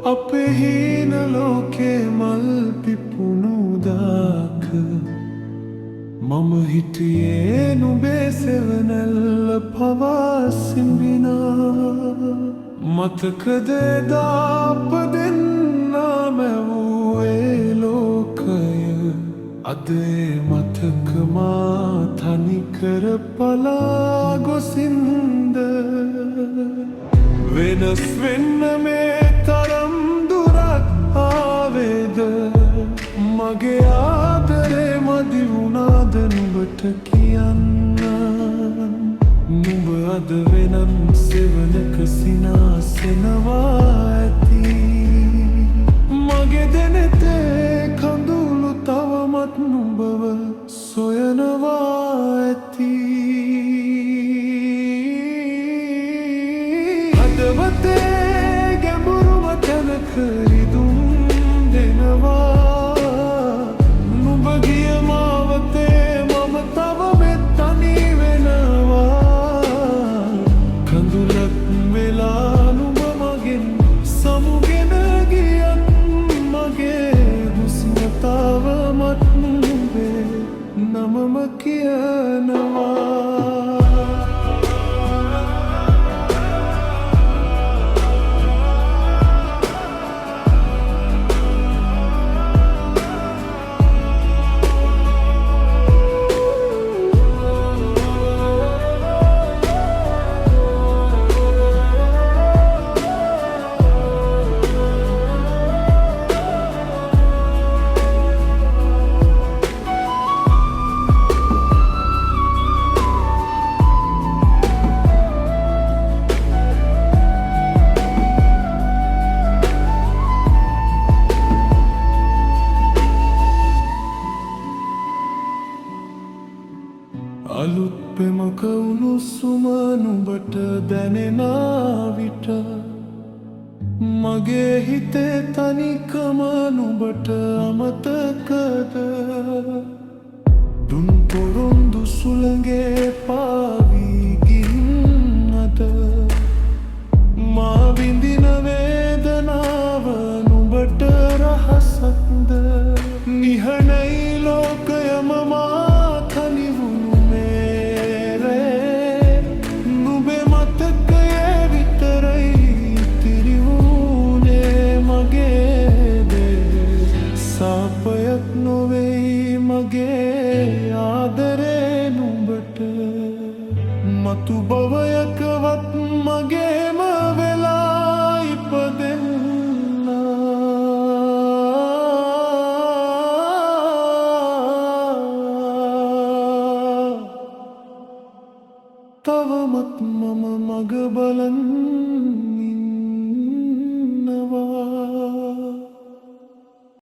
අපේ හීන ලෝකේ මල් පිපුණු දාක මම හිටියේ නුඹේ සෙවනැල්ල පවා සිඹිනා මතකද එදා අප දෙන්නා මැවූ ඒ ලෝකය අද ඒ මතක මා තනිකර පලා ගොසින්ද වෙනස් වෙන්න මේ තරම් දුරක් ආවේද මගේ ආදරේ මදි වුණාද නුඹට කියන්න නුඹ අද වෙනම් සෙවනක සිනාසෙනවා ඇති මගේ දෙනෙතේ කඳුළු තවමත් නුඹව සොයනවා ඇති හදවතේ ගැඹුරුම තැනක රිදුම් දෙනවා නුඹ ගිය මාවතේ මම තව මෙත් තනි වෙනවා කඳුලක් වෙලා නුඹ මගෙන් සමුගෙන ගියත් මගේ හුස්ම තවමත් නුඹේ නමම කියනවා අලුත් පෙමක උණුසුම නුඹට දැනෙනා විට මගේ හිතේ තනිකම නුඹට අමතකද දුන් පොරොන්දු සුළඟේ පාවී ගින්නද මා විඳින වේදනාව නුඹට රහසක්ද නිහඬයි ලෝකයම මා තනි වුණු සාපයක් නොවෙයි මගේ ආදරේ නුඹට මතු භවයකවත් මගේම වෙලා ඉපදෙන්න තවමත් මම මග බලන්න